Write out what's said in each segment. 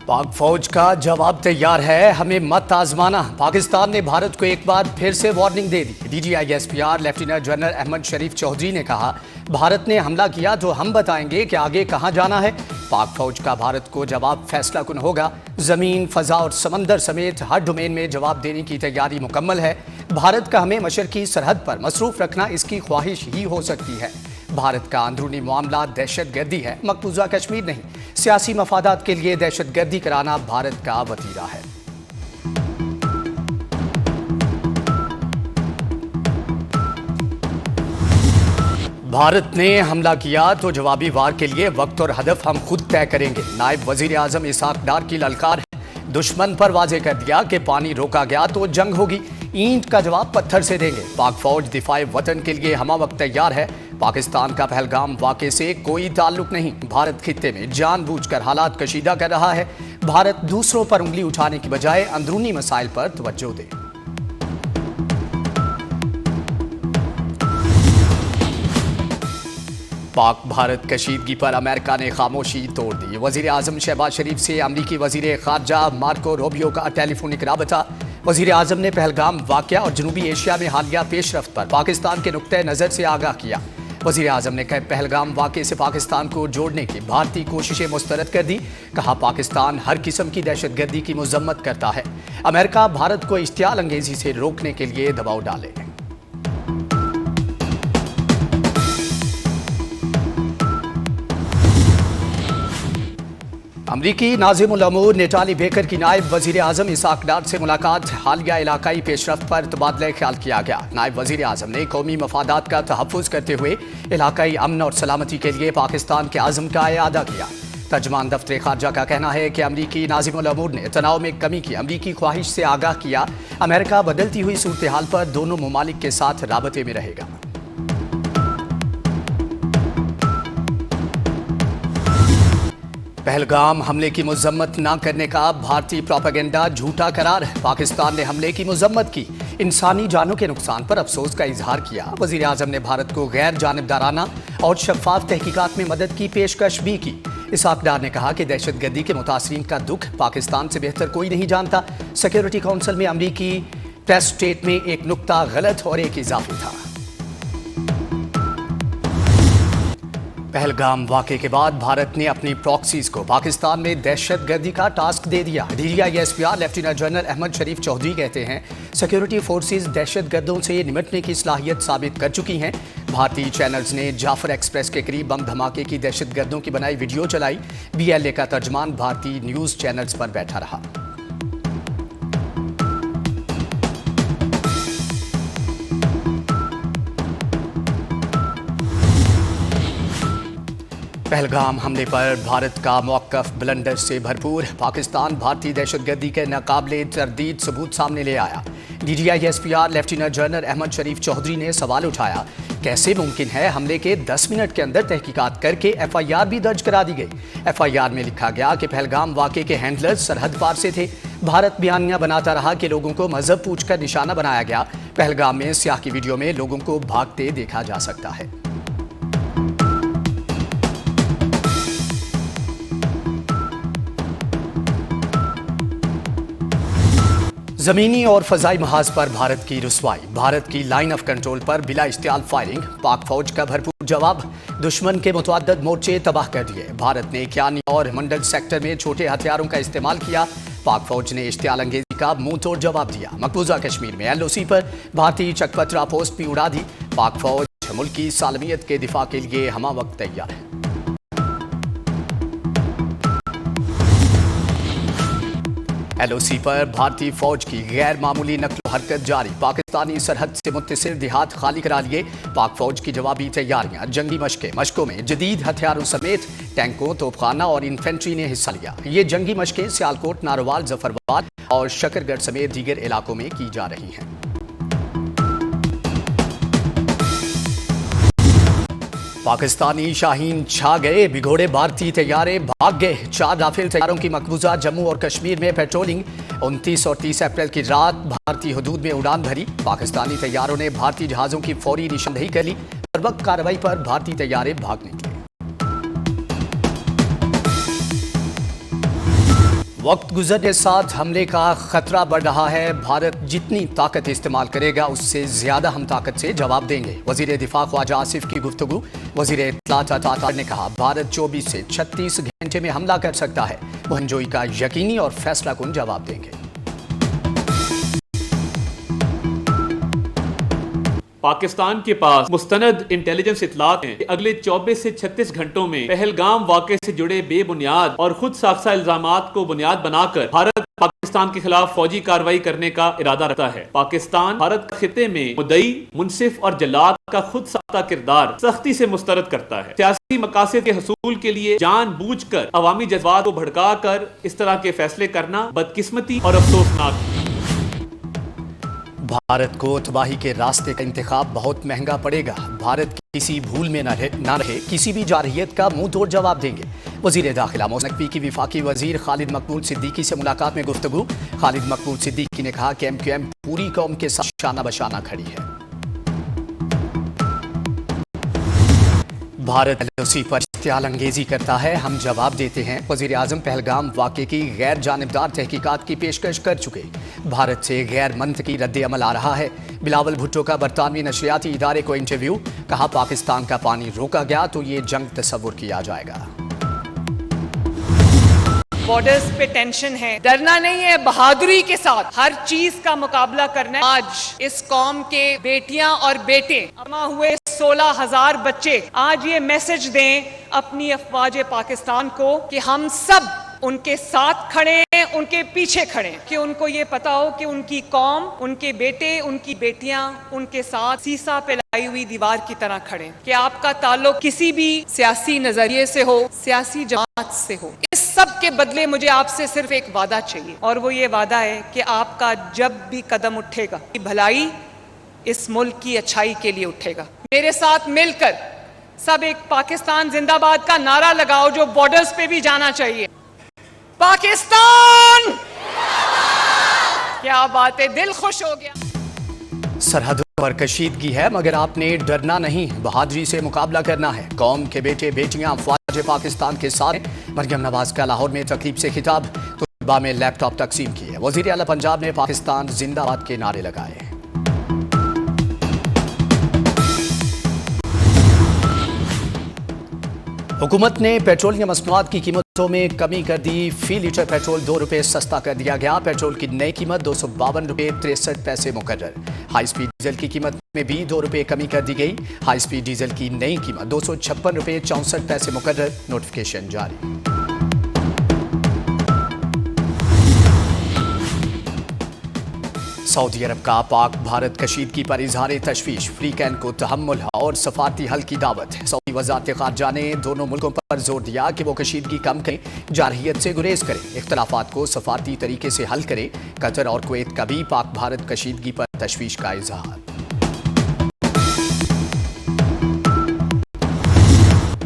पाक फौज का जवाब तैयार है, हमें मत आजमाना। पाकिस्तान ने भारत को एक बार फिर से वार्निंग दे दी। DGISPR लेफ्टिनेंट जनरल अहमद शरीफ चौधरी ने कहा, भारत ने हमला किया तो हम बताएंगे कि आगे कहां जाना है। पाक फौज का भारत को जवाब फैसला कुन होगा। जमीन, फजा और समंदर समेत हर डोमेन में जवाब देने की तैयारी मुकम्मल है। भारत का हमें मशरकी सरहद पर मसरूफ रखना इसकी ख्वाहिश ही हो सकती है। भारत का अंदरूनी मामला दहशत गर्दी है, मकबूजा कश्मीर नहीं। सियासी मफादात के लिए दहशत गर्दी कराना भारत का वतीरा है। भारत ने हमला किया तो जवाबी वार के लिए वक्त और हदफ हम खुद तय करेंगे। नायब वजीर आजम इसहाक डार की ललकार है। दुश्मन पर वाजे कर दिया कि पानी रोका गया तो जंग होगी। ईंट का जवाब पत्थर से देंगे। पाक फौज दिफाए वतन के लिए हमा वक्त तैयार है। पाकिस्तान का पहलगाम वाक़े से कोई ताल्लुक नहीं। भारत खित्ते में जानबूझकर हालात कशीदा कर रहा है। भारत दूसरों पर उंगली उठाने की बजाय अंदरूनी मसाइल पर तवज्जो दे। पाक भारत कशीदगी पर अमेरिका ने खामोशी तोड़ दी। वजीर आजम शहबाज शरीफ से अमरीकी वजीर खारजा मार्को रूबियो का टेलीफोनिक राबता। वजीर आजम ने पहलगाम वाक़या और जनूबी एशिया में हालिया पेशरफ्त पर पाकिस्तान के नुक्ते नज़र से आगाह किया। वजीर आजम ने कहा, पहलगाम वाक़े से पाकिस्तान को जोड़ने की भारतीय कोशिशें मुस्तरद कर दी। कहा, पाकिस्तान हर किस्म की दहशत गर्दी की मजम्मत करता है। अमेरिका भारत को इश्तियाल अंगेजी से रोकने के लिए दबाव डाले। अमरीकी नाज़िम उल अमूर नेटाली बेकर की नायब वजीर आजम इसहाक डार से मुलाकात। हालिया इलाकाई पेशरफ्त पर तबादला ख्याल किया गया। नायब वजीर आजम ने कौमी मफादात का तहफ़्फ़ुज़ करते हुए इलाकाई अमन और सलामती के लिए पाकिस्तान के आज़म का इआदा किया। तर्जमान दफ्तर खारजा का कहना है कि अमरीकी नाज़िम उल अमूर ने तनाव में कमी की अमरीकी ख्वाहिश से आगाह किया। अमेरिका बदलती हुई सूरत हाल पर दोनों ममालिक के साथ राबते में रहेगा। पहलगाम हमले की मजम्मत न करने का भारतीय प्रोपेगेंडा झूठा करार है। पाकिस्तान ने हमले की मजम्मत की, इंसानी जानों के नुकसान पर अफसोस का इजहार किया। वजीर आजम ने भारत को गैर जानिबदाराना और शफाफ तहकीकात में मदद की पेशकश भी की। इसहाक डार ने कहा कि दहशत गर्दी के मुतासरीन का दुख पाकिस्तान से बेहतर कोई नहीं जानता। सिक्योरिटी काउंसिल में अमरीकी प्रेस स्टेट में एक नुक्ता गलत और एक इजाफी था। पहलगाम वाक़े के बाद भारत ने अपनी प्रॉक्सीज को पाकिस्तान में दहशत गर्दी का टास्क दे दिया। DGISPR लेफ्टिनेंट जनरल अहमद शरीफ चौधरी कहते हैं, सिक्योरिटी फोर्सेज दहशत गर्दों से निपटने की सलाहियत साबित कर चुकी हैं। भारतीय चैनल्स ने जाफर एक्सप्रेस के करीब बम धमाके की दहशत गर्दों की बनाई वीडियो चलाई। BLA का तर्जमान भारतीय न्यूज़ चैनल्स पर बैठा रहा। पहलगाम हमले पर भारत का मौक़िफ़ ब्लंडर से भरपूर। पाकिस्तान भारतीय दहशतगर्दी के नाकाबिले तरदीद सबूत सामने ले आया। DGISPR लेफ्टिनेंट जनरल अहमद शरीफ चौधरी ने सवाल उठाया, कैसे मुमकिन है हमले के 10 मिनट के अंदर तहकीकात करके FIR भी दर्ज करा दी गई। FIR में लिखा गया कि पहलगाम वाक़े के हैंडलर्स सरहद पार से थे। भारत बयानिया बनाता रहा कि लोगों को मजहब पूछकर निशाना बनाया गया। पहलगाम में स्याह की वीडियो में लोगों को भागते देखा जा सकता है। जमीनी और फजाई महाज पर भारत की रुसवाई। भारत की लाइन ऑफ कंट्रोल पर बिला इश्तियाल फायरिंग। पाक फौज का भरपूर जवाब। दुश्मन के मुतअद्दिद मोर्चे तबाह कर दिए। भारत ने क्यानी और मंडल सेक्टर में छोटे हथियारों का इस्तेमाल किया। पाक फौज ने इश्तियाल अंगेजी का मुंह तोड़ जवाब दिया। मकबूजा कश्मीर में LOC पर भारतीय चकपत्रा पोस्ट भी उड़ा दी। पाक फौज मुल्क की सालमियत के दिफा के लिए हमा वक्त तैयार है। LOC पर भारतीय फौज की गैर मामूली नकलो हरकत जारी। पाकिस्तानी सरहद से मुत्तसिल देहात खाली करा लिए। पाक फौज की जवाबी तैयारियां, जंगी मशकों में जदीद हथियारों समेत टैंकों, तोपखाना और इन्फेंट्री ने हिस्सा लिया। ये जंगी मशकें सियालकोट, नारोवाल, जफरवाद और शकरगढ़ समेत दीगर इलाकों में की जा रही हैं। पाकिस्तानी शाहीन छा गए, भिगोड़े भारतीय तैयारे भाग गए। 4 राफेल तैयारों की मकबूजा जम्मू और कश्मीर में पेट्रोलिंग। 29 और 30 अप्रैल की रात भारतीय हदूद में उड़ान भरी। पाकिस्तानी तैयारों ने भारतीय जहाज़ों की फौरी निशानदेही कर ली। बर्वक्त कार्रवाई पर भारतीय तैयारे भाग निकले। वक्त गुजरने के साथ हमले का खतरा बढ़ रहा है। भारत जितनी ताकत इस्तेमाल करेगा उससे ज्यादा हम ताकत से जवाब देंगे। वजीर दिफा ख्वाजा आसिफ की गुफ्तगू। वजीर इत्तलात अता ने कहा, भारत 24 से 36 घंटे में हमला कर सकता है। बहनजोई का यकीनी और फैसला कुन जवाब देंगे। पाकिस्तान के पास मुस्तनद इंटेलिजेंस इत्तलात हैं कि अगले 24 से 36 घंटों में पहलगाम वाक़े से जुड़े बेबुनियाद और खुद साख्ता इल्जामात को बुनियाद बनाकर भारत पाकिस्तान के खिलाफ फौजी कार्रवाई करने का इरादा रखता है। पाकिस्तान भारत खिते में मुद्दई, मुनसिफ और जल्लाद का खुद साख्ता किरदार सख्ती से मुस्तरद करता है। सियासी मकासद के हसूल के लिए जानबूझकर अवामी जज्बात को भड़का कर इस तरह के फैसले करना बदकिस्मती और अफसोसनाक है। भारत को तबाही के रास्ते का इंतखाब बहुत महंगा पड़ेगा। भारत किसी भूल में न रहे, किसी भी जारहियत का मुंह तोड़ जवाब देंगे। वजीर दाखिला मोहसिन नकवी की वफाकी वजीर खालिद मकबूल सिद्दीकी से मुलाकात में गुफ्तगू। खालिद मकबूल सिद्दीकी ने कहा कि MQM पूरी कौम के साथ शाना बशाना खड़ी है। भारत LOC पर इश्तियाल अंगेजी करता है, हम जवाब देते हैं। वजीर आजम पहलगाम वाक़े की गैर जानिबदार तहकीकात की पेशकश कर चुके। भारत से गैर मंतकी रद्द अमल आ रहा है। बिलावल भुट्टो का बरतानवी नशरियाती इदारे को इंटरव्यू। कहा, पाकिस्तान का पानी रोका गया तो ये जंग तस्वुर किया जाएगा। बॉर्डर्स पे टेंशन है, डरना नहीं है, बहादुरी के साथ हर चीज का मुकाबला करना है। आज इस कौम के बेटियां और बेटे जमा हुए 16,000 बच्चे आज ये मैसेज दें अपनी अफवाज पाकिस्तान को कि हम सब उनके साथ खड़े हैं, उनके पीछे खड़े हैं, कि उनको ये पता हो कि उनकी कौम, उनके बेटे, उनकी बेटियां उनके साथ सीसा पे लाई हुई दीवार की तरह खड़े हैं। कि आपका ताल्लुक किसी भी सियासी नजरिए से हो, सियासी जमात से हो, इस सब के बदले मुझे आपसे सिर्फ एक वादा चाहिए, और वो ये वादा है कि आपका जब भी कदम उठेगा भलाई इस मुल्क की अच्छाई के लिए उठेगा। मेरे साथ मिलकर सब एक पाकिस्तान जिंदाबाद का नारा लगाओ जो बॉर्डर्स पे भी जाना चाहिए। पाकिस्तान! क्या बात है, दिल खुश हो गया। सरहदों पर कशीदगी है मगर आपने डरना नहीं, बहादुरी से मुकाबला करना है। कौम के बेटे बेटियां अफवाज पाकिस्तान के साथ। मरियम नवाज का लाहौर में तकरीब से खिताब। तलबा में लैपटॉप तकसीम किए। वजीर आला पंजाब ने पाकिस्तान जिंदाबाद के नारे लगाए। हुकूमत ने पेट्रोलियम मसनूआत की कीमतों में कमी कर दी। फी लीटर पेट्रोल 2 रुपये सस्ता कर दिया गया। पेट्रोल की नई कीमत 252 रुपये 63 पैसे मुकर्रर। हाई स्पीड डीजल की कीमत में भी 2 रुपये कमी कर दी गई। हाई स्पीड डीजल की नई कीमत 256 रुपये 64 पैसे मुकर्रर। नोटिफिकेशन जारी। सऊदी अरब का पाक भारत कशीदगी पर इजहार तशवीश। फ्री कैन को तहम्मुल और सफारती हल की दावत। सऊदी वज़ारत ख़ारजा ने दोनों मुल्कों पर जोर दिया कि वो कशीदगी कम करें, जारहियत से गुरेज करें, इख्तलाफात को सफारती तरीके से हल करें। कतर और कुवैत का भी पाक भारत कशीदगी पर तशवीश का इजहार।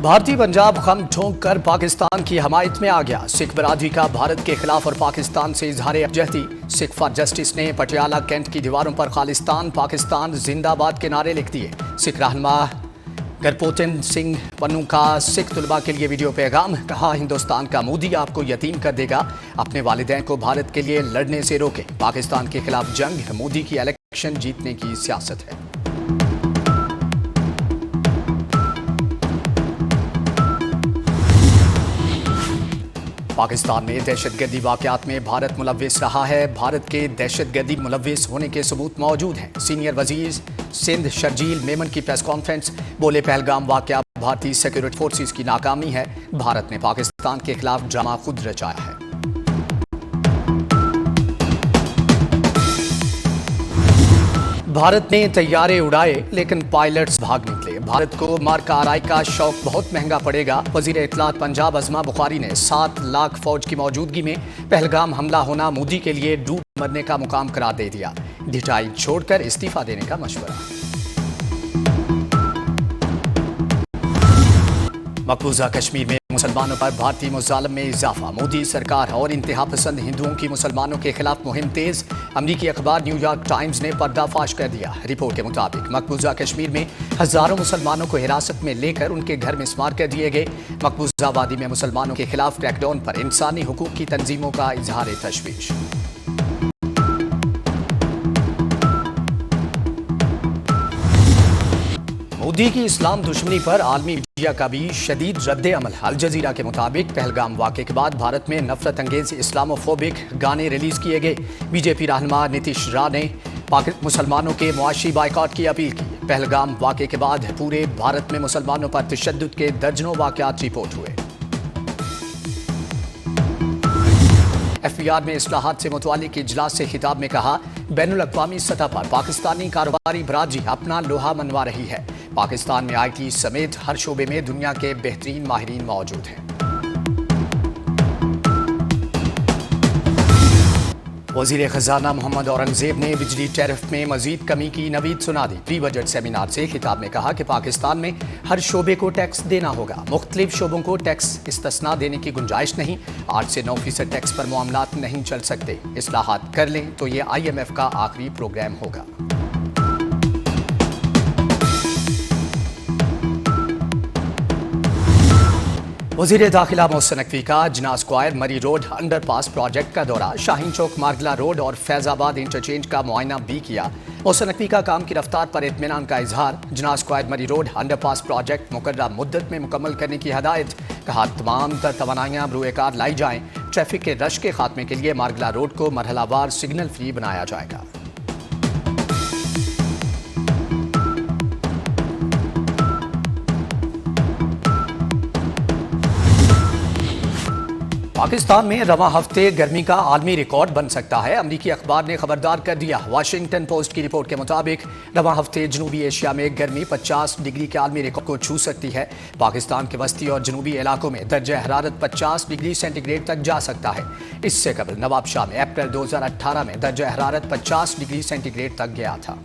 भारतीय पंजाब खम ठोंक कर पाकिस्तान की हमायत में आ गया। सिख बरादरी का भारत के खिलाफ और पाकिस्तान से इजहार यकजहती। सिख फॉर जस्टिस ने पटियाला कैंट की दीवारों पर खालिस्तान पाकिस्तान जिंदाबाद के नारे लिख दिए। सिख रहनुमा गुरपोतन सिंह पन्नू का सिख तलबा के लिए वीडियो पैगाम। कहा, हिंदुस्तान का मोदी आपको यतीम कर देगा, अपने वालिदैन को भारत के लिए लड़ने से रोकें। पाकिस्तान के खिलाफ जंग मोदी की इलेक्शन जीतने की सियासत है। पाकिस्तान में दहशतगर्दी वाक़यात में भारत मुलव्विस रहा है। भारत के दहशतगर्दी मुलव्विस होने के सबूत मौजूद हैं। सीनियर वजीर सिंध शर्जील मेमन की प्रेस कॉन्फ्रेंस। बोले, पहलगाम वाक़या भारतीय सिक्योरिटी फोर्सेस की नाकामी है। भारत ने पाकिस्तान के खिलाफ ड्रामा खुद रचाया है। भारत ने तैयारे उड़ाए लेकिन पायलट्स भाग निकले। भारत को मार्का आरआई का शौक बहुत महंगा पड़ेगा। वजीर इत्तलात पंजाब अज़मा बुखारी ने 7 लाख फौज की मौजूदगी में पहलगाम हमला होना मोदी के लिए डूब मरने का मुकाम करार दे दिया। ढिठाई छोड़कर इस्तीफा देने का मशवरा। मकबूजा कश्मीर में मुसलमानों पर भारतीय मुजालम में इजाफा। मोदी सरकार और इंतहा पसंद हिंदुओं की मुसलमानों के खिलाफ मुहिम तेज। अमरीकी अखबार न्यूयॉर्क टाइम्स ने पर्दाफाश कर दिया। रिपोर्ट के मुताबिक मकबूजा कश्मीर में हजारों मुसलमानों को हिरासत में लेकर उनके घर में स्मार कर दिए गए। मकबूजा वादी में मुसलमानों के खिलाफ क्रैकडाउन पर इंसानी हुकूक की तंजीमों का इजहार तशवीश। मोदी की इस्लाम दुश्मनी पर आलमी मीडिया का भी शदीद रद्द अमल। अल जजीरा के मुताबिक पहलगाम वाक़े के बाद भारत में नफरत अंगेज इस्लामोफोबिक गाने रिलीज किए गए। बीजेपी रहनुमा नीतीश राव ने मुसलमानों के मुआशी बाइकॉट की अपील की। पहलगाम वाक़े के बाद पूरे भारत में मुसलमानों पर तशद्दुद के दर्जनों वाक़यात रिपोर्ट हुए। FBR में इस्लाहात से मुतल्लिक़ इजलास से खिताब में कहा, बैनुल अक़वामी सतह पर पाकिस्तानी कारोबारी बरादरी अपना लोहा मनवा रही है। पाकिस्तान में IT समेत हर शोबे में दुनिया के बेहतरीन माहिरीन मौजूद हैं। वज़ीर ख़ज़ाना मोहम्मद औरंगज़ेब ने बिजली टैरिफ में मज़ीद कमी की नवीद सुना दी। प्री बजट सेमिनार से खिताब में कहा कि पाकिस्तान में हर शोबे को टैक्स देना होगा। मुख्तलिफ शोबों को टैक्स इस्तिस्ना देने की गुंजाइश नहीं। 8 से 9% टैक्स पर मामलात नहीं चल सकते। इस्लाहात कर लें तो ये IMF का आखिरी प्रोग्राम होगा। वज़ीर दाखिला मोहसिन नकवी का जिन्ना स्क्वायर मरी रोड अंडरपास प्रोजेक्ट का दौरा। शाहीन चौक मार्गला रोड और फैजाबाद इंटरचेंज का मुआयना भी किया। मोहसिन नकवी का काम की रफ्तार पर इत्मीनान का इजहार। जिन्ना स्क्वायर मरी रोड अंडरपास प्रोजेक्ट मुकर्ररा मुद्दत में मुकम्मल करने की हदायत। कहा, तमाम तर तवानाइयाँ बरूएकार लाई जाएँ। ट्रैफिक के रश के खात्मे के लिए मार्गला रोड को मरहलावार सिग्नल फ्री बनाया जाएगा। पाकिस्तान में रवां हफ्ते गर्मी का आलमी रिकॉर्ड बन सकता है। अमरीकी अखबार ने खबरदार कर दिया। वाशिंगटन पोस्ट की रिपोर्ट के मुताबिक रवां हफ्ते जनूबी एशिया में गर्मी 50 डिग्री के आलमी रिकॉर्ड को छू सकती है। पाकिस्तान के वस्ती और जनूबी इलाकों में दर्जा हरारत 50 डिग्री सेंटीग्रेड तक जा सकता है। इससे कबल नवाबशाह में अप्रैल 2018 में दर्जा हरारत 50 डिग्री सेंटीग्रेड तक गया था।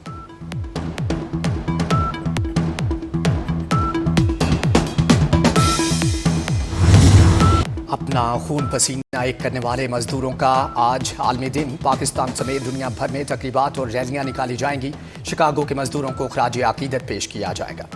अपना खून पसीना एक करने वाले मजदूरों का आज आलमी दिन। पाकिस्तान समेत दुनिया भर में तकरीबात और रैलियां निकाली जाएंगी। शिकागो के मजदूरों को खराज अकीदत पेश किया जाएगा।